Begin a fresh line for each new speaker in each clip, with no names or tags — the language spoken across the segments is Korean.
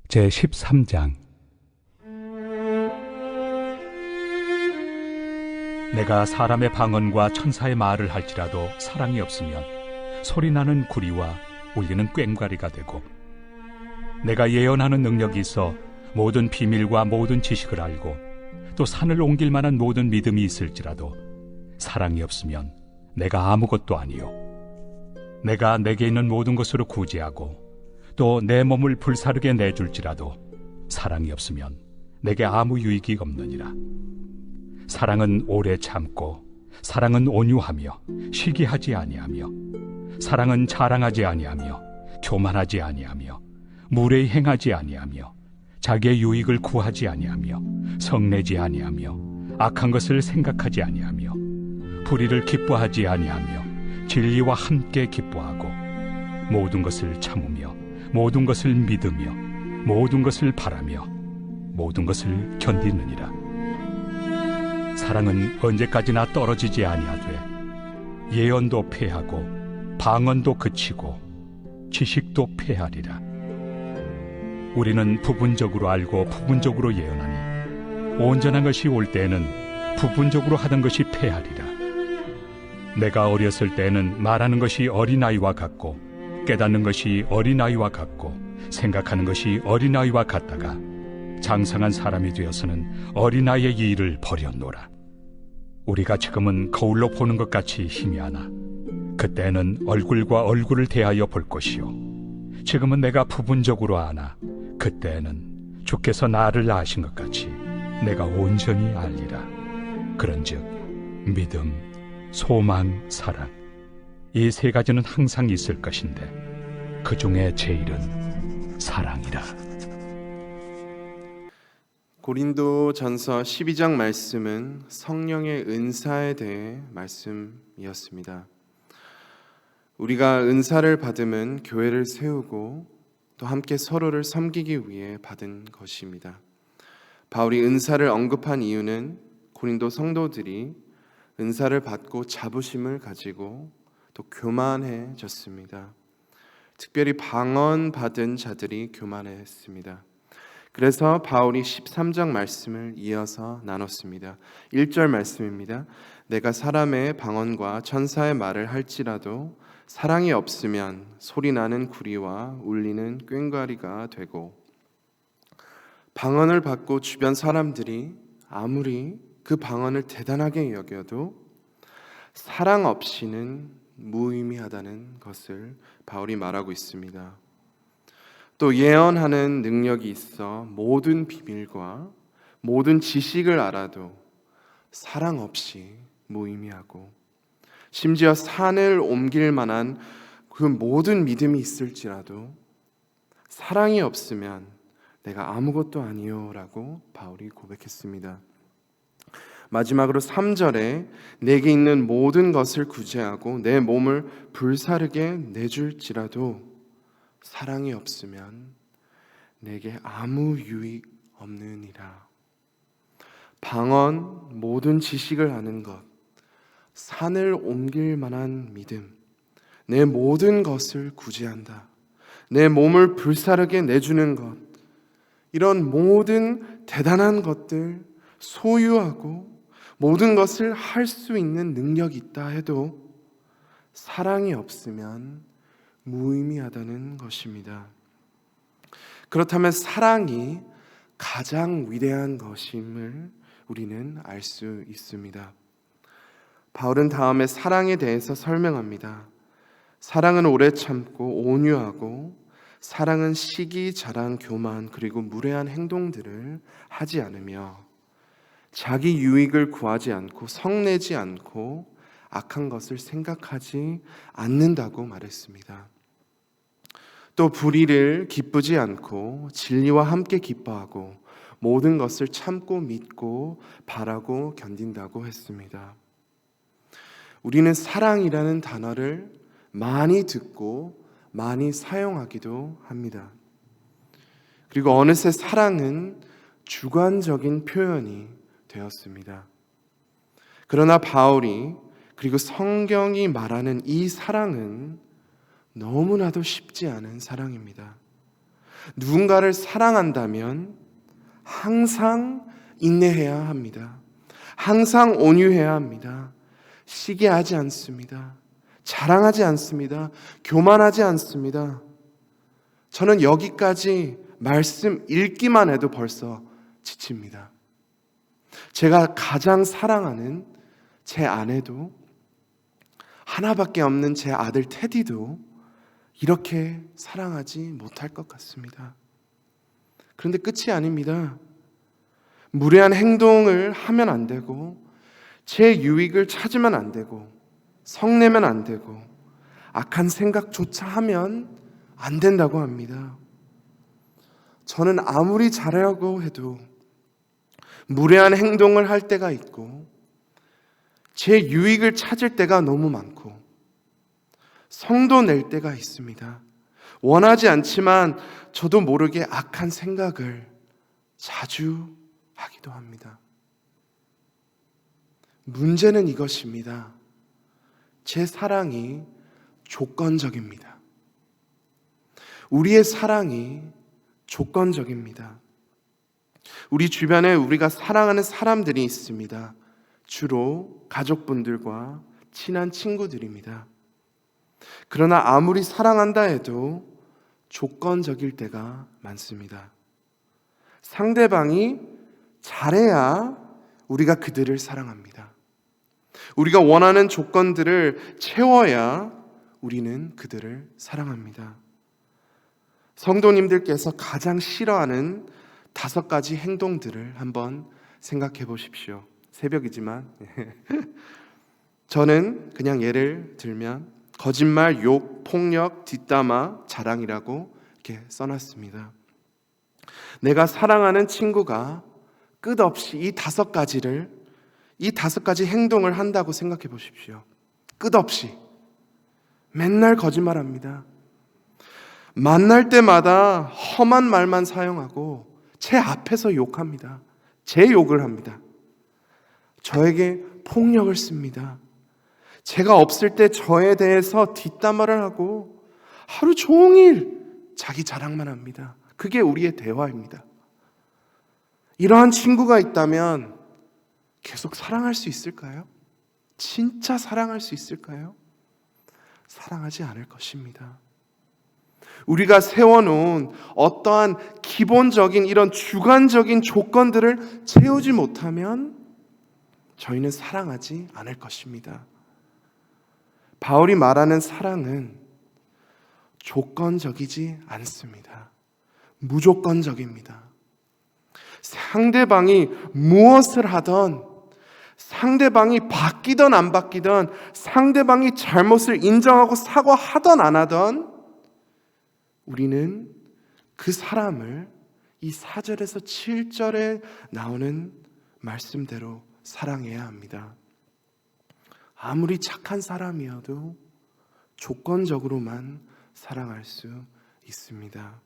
제13장. 내가 사람의 방언과 천사의 말을 할지라도 사랑이 없으면 소리나는 구리와 울리는 꽹과리가 되고, 내가 예언하는 능력이 있어 모든 비밀과 모든 지식을 알고 또 산을 옮길 만한 모든 믿음이 있을지라도 사랑이 없으면 내가 아무것도 아니요, 내가 내게 있는 모든 것으로 구제하고 또 내 몸을 불사르게 내줄지라도 사랑이 없으면 내게 아무 유익이 없느니라. 사랑은 오래 참고, 사랑은 온유하며 시기하지 아니하며, 사랑은 자랑하지 아니하며 교만하지 아니하며 무례히 행하지 아니하며 자기의 유익을 구하지 아니하며 성내지 아니하며 악한 것을 생각하지 아니하며 불의를 기뻐하지 아니하며 진리와 함께 기뻐하고 모든 것을 참으며 모든 것을 믿으며 모든 것을 바라며 모든 것을 견디느니라. 사랑은 언제까지나 떨어지지 아니하되 예언도 패하고 방언도 그치고 지식도 패하리라. 우리는 부분적으로 알고 부분적으로 예언하니 온전한 것이 올 때에는 부분적으로 하던 것이 패하리라. 내가 어렸을 때에는 말하는 것이 어린아이와 같고 깨닫는 것이 어린아이와 같고 생각하는 것이 어린아이와 같다가 장성한 사람이 되어서는 어린아이의 일을 버렸노라. 우리가 지금은 거울로 보는 것 같이 희미하나 그때는 얼굴과 얼굴을 대하여 볼 것이요, 지금은 내가 부분적으로 아나 그때는 주께서 나를 아신 것 같이 내가 온전히 알리라. 그런즉 믿음, 소망, 사랑, 이 세 가지는 항상 있을 것인데 그 중에 제일은 사랑이라.
고린도전서 12장 말씀은 성령의 은사에 대해 말씀이었습니다. 우리가 은사를 받음은 교회를 세우고 또 함께 서로를 섬기기 위해 받은 것입니다. 바울이 은사를 언급한 이유는 고린도 성도들이 은사를 받고 자부심을 가지고 또 교만해졌습니다. 특별히 방언 받은 자들이 교만했습니다. 그래서 바울이 13장 말씀을 이어서 나눴습니다. 1절 말씀입니다. 내가 사람의 방언과 천사의 말을 할지라도 사랑이 없으면 소리나는 구리와 울리는 꽹과리가 되고, 방언을 받고 주변 사람들이 아무리 그 방언을 대단하게 여겨도 사랑 없이는 무의미하다는 것을 바울이 말하고 있습니다. 또 예언하는 능력이 있어 모든 비밀과 모든 지식을 알아도 사랑 없이 무의미하고, 심지어 산을 옮길 만한 그 모든 믿음이 있을지라도 사랑이 없으면 내가 아무것도 아니요 라고 바울이 고백했습니다. 마지막으로 3절에 내게 있는 모든 것을 구제하고 내 몸을 불사르게 내줄지라도 사랑이 없으면 내게 아무 유익 없느니라. 방언, 모든 지식을 아는 것, 산을 옮길 만한 믿음, 내 모든 것을 구제한다, 내 몸을 불사르게 내주는 것, 이런 모든 대단한 것들 소유하고 모든 것을 할 수 있는 능력이 있다 해도 사랑이 없으면 무의미하다는 것입니다. 그렇다면 사랑이 가장 위대한 것임을 우리는 알 수 있습니다. 바울은 다음에 사랑에 대해서 설명합니다. 사랑은 오래 참고 온유하고, 사랑은 시기, 자랑, 교만 그리고 무례한 행동들을 하지 않으며, 자기 유익을 구하지 않고 성내지 않고 악한 것을 생각하지 않는다고 말했습니다. 또 불의를 기쁘지 않고 진리와 함께 기뻐하고 모든 것을 참고 믿고 바라고 견딘다고 했습니다. 우리는 사랑이라는 단어를 많이 듣고 많이 사용하기도 합니다. 그리고 어느새 사랑은 주관적인 표현이 되었습니다. 그러나 바울이 그리고 성경이 말하는 이 사랑은 너무나도 쉽지 않은 사랑입니다. 누군가를 사랑한다면 항상 인내해야 합니다. 항상 온유해야 합니다. 시기하지 않습니다. 자랑하지 않습니다. 교만하지 않습니다. 저는 여기까지 말씀 읽기만 해도 벌써 지칩니다. 제가 가장 사랑하는 제 아내도, 하나밖에 없는 제 아들 테디도 이렇게 사랑하지 못할 것 같습니다. 그런데 끝이 아닙니다. 무례한 행동을 하면 안 되고, 제 유익을 찾으면 안 되고, 성내면 안 되고, 악한 생각조차 하면 안 된다고 합니다. 저는 아무리 잘하려고 해도 무례한 행동을 할 때가 있고, 제 유익을 찾을 때가 너무 많고, 성도 낼 때가 있습니다. 원하지 않지만 저도 모르게 악한 생각을 자주 하기도 합니다. 문제는 이것입니다. 제 사랑이 조건적입니다. 우리의 사랑이 조건적입니다. 우리 주변에 우리가 사랑하는 사람들이 있습니다. 주로 가족분들과 친한 친구들입니다. 그러나 아무리 사랑한다 해도 조건적일 때가 많습니다. 상대방이 잘해야 우리가 그들을 사랑합니다. 우리가 원하는 조건들을 채워야 우리는 그들을 사랑합니다. 성도님들께서 가장 싫어하는 5가지 행동들을 한번 생각해 보십시오. 새벽이지만 저는 그냥 예를 들면 거짓말, 욕, 폭력, 뒷담화, 자랑이라고 이렇게 써놨습니다. 내가 사랑하는 친구가 끝없이 이 5가지 행동을 한다고 생각해 보십시오. 끝없이 맨날 거짓말합니다. 만날 때마다 험한 말만 사용하고 제 앞에서 욕합니다. 제 욕을 합니다. 저에게 폭력을 씁니다. 제가 없을 때 저에 대해서 뒷담화를 하고 하루 종일 자기 자랑만 합니다. 그게 우리의 대화입니다. 이러한 친구가 있다면 계속 사랑할 수 있을까요? 진짜 사랑할 수 있을까요? 사랑하지 않을 것입니다. 우리가 세워놓은 어떠한 기본적인 이런 주관적인 조건들을 채우지 못하면 저희는 사랑하지 않을 것입니다. 바울이 말하는 사랑은 조건적이지 않습니다. 무조건적입니다. 상대방이 무엇을 하던, 상대방이 바뀌던 안 바뀌던, 상대방이 잘못을 인정하고 사과하던 안 하던 우리는 그 사람을 이 4절에서 7절에 나오는 말씀대로 사랑해야 합니다. 아무리 착한 사람이어도 조건적으로만 사랑할 수 있습니다.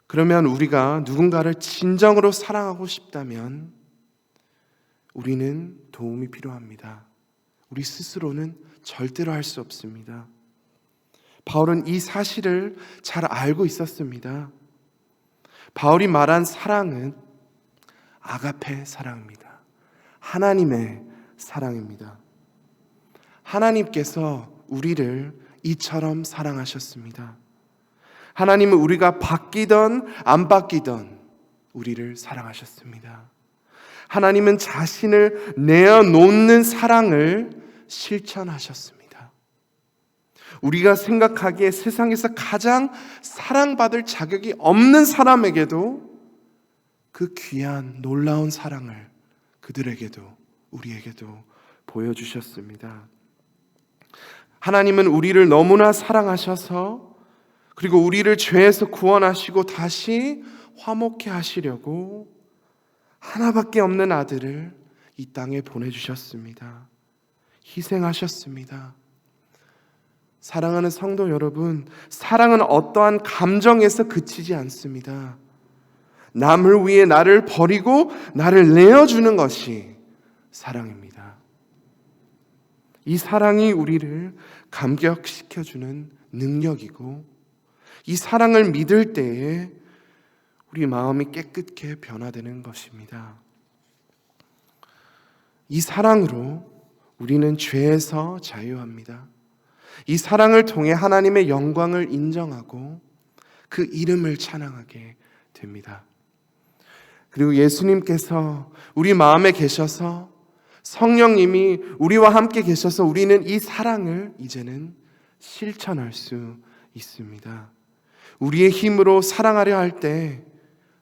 그러면 우리가 누군가를 진정으로 사랑하고 싶다면 우리는 도움이 필요합니다. 우리 스스로는 절대로 할 수 없습니다. 바울은 이 사실을 잘 알고 있었습니다. 바울이 말한 사랑은 아가페 사랑입니다. 하나님의 사랑입니다. 하나님께서 우리를 이처럼 사랑하셨습니다. 하나님은 우리가 바뀌던 안 바뀌던 우리를 사랑하셨습니다. 하나님은 자신을 내어놓는 사랑을 실천하셨습니다. 우리가 생각하기에 세상에서 가장 사랑받을 자격이 없는 사람에게도 그 귀한 놀라운 사랑을 그들에게도 우리에게도 보여주셨습니다. 하나님은 우리를 너무나 사랑하셔서 그리고 우리를 죄에서 구원하시고 다시 화목케 하시려고 하나밖에 없는 아들을 이 땅에 보내주셨습니다. 희생하셨습니다. 사랑하는 성도 여러분, 사랑은 어떠한 감정에서 그치지 않습니다. 남을 위해 나를 버리고 나를 내어주는 것이 사랑입니다. 이 사랑이 우리를 감격시켜주는 능력이고 이 사랑을 믿을 때에 우리 마음이 깨끗게 변화되는 것입니다. 이 사랑으로 우리는 죄에서 자유합니다. 이 사랑을 통해 하나님의 영광을 인정하고 그 이름을 찬양하게 됩니다. 그리고 예수님께서 우리 마음에 계셔서 성령님이 우리와 함께 계셔서 우리는 이 사랑을 이제는 실천할 수 있습니다. 우리의 힘으로 사랑하려 할 때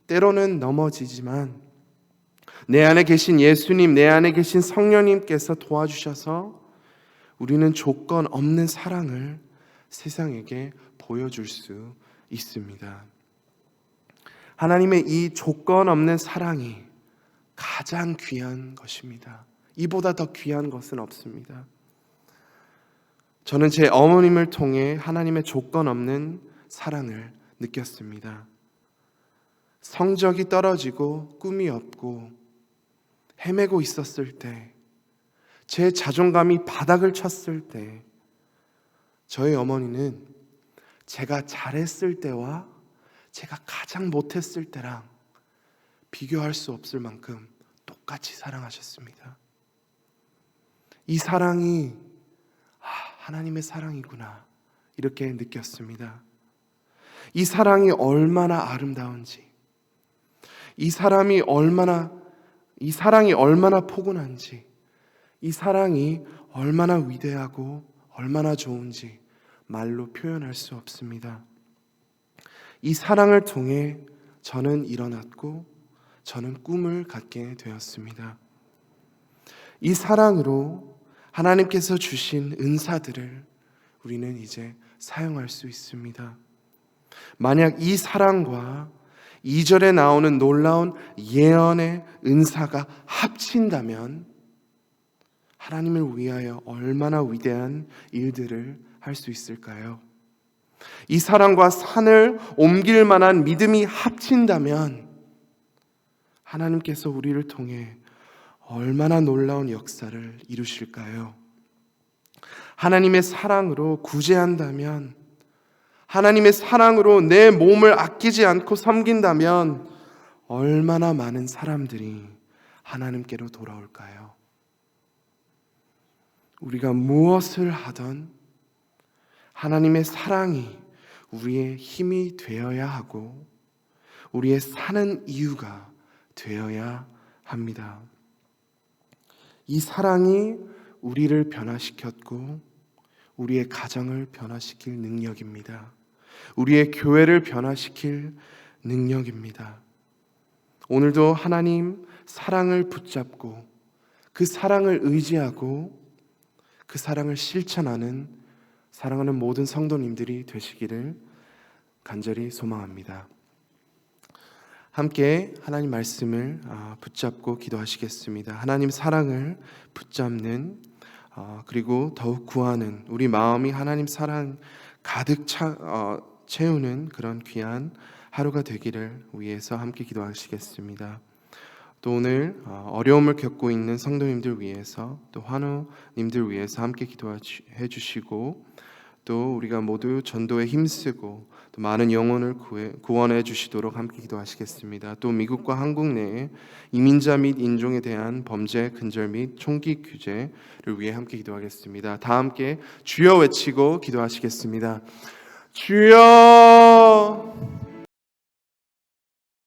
때로는 넘어지지만 내 안에 계신 예수님, 내 안에 계신 성령님께서 도와주셔서 우리는 조건 없는 사랑을 세상에게 보여줄 수 있습니다. 하나님의 이 조건 없는 사랑이 가장 귀한 것입니다. 이보다 더 귀한 것은 없습니다. 저는 제 어머님을 통해 하나님의 조건 없는 사랑을 느꼈습니다. 성적이 떨어지고 꿈이 없고 헤매고 있었을 때, 제 자존감이 바닥을 쳤을 때 저희 어머니는 제가 잘했을 때와 제가 가장 못했을 때랑 비교할 수 없을 만큼 똑같이 사랑하셨습니다. 이 사랑이 하나님의 사랑이구나 이렇게 느꼈습니다. 이 사랑이 얼마나 아름다운지, 이 사랑이 얼마나 포근한지, 이 사랑이 얼마나 위대하고 얼마나 좋은지 말로 표현할 수 없습니다. 이 사랑을 통해 저는 일어났고 저는 꿈을 갖게 되었습니다. 이 사랑으로 하나님께서 주신 은사들을 우리는 이제 사용할 수 있습니다. 만약 이 사랑과 2절에 나오는 놀라운 예언의 은사가 합친다면 하나님을 위하여 얼마나 위대한 일들을 할 수 있을까요? 이 사랑과 산을 옮길 만한 믿음이 합친다면 하나님께서 우리를 통해 얼마나 놀라운 역사를 이루실까요? 하나님의 사랑으로 구제한다면, 하나님의 사랑으로 내 몸을 아끼지 않고 섬긴다면 얼마나 많은 사람들이 하나님께로 돌아올까요? 우리가 무엇을 하던 하나님의 사랑이 우리의 힘이 되어야 하고 우리의 사는 이유가 되어야 합니다. 이 사랑이 우리를 변화시켰고 우리의 가정을 변화시킬 능력입니다. 우리의 교회를 변화시킬 능력입니다. 오늘도 하나님 사랑을 붙잡고 그 사랑을 의지하고 그 사랑을 실천하는 사랑하는 모든 성도님들이 되시기를 간절히 소망합니다. 함께 하나님 말씀을 붙잡고 기도하시겠습니다. 하나님 사랑을 붙잡는 그리고 더욱 구하는 우리 마음이 하나님 사랑 가득 채우는 그런 귀한 하루가 되기를 위해서 함께 기도하시겠습니다. 또 오늘 어려움을 겪고 있는 성도님들 위해서 또 환우님들 위해서 함께 기도해 주시고 또 우리가 모두 전도에 힘쓰고 또 많은 영혼을 구원해 주시도록 함께 기도하시겠습니다. 또 미국과 한국 내에 이민자 및 인종에 대한 범죄 근절 및 총기 규제를 위해 함께 기도하겠습니다. 다 함께 주여 외치고 기도하시겠습니다. 주여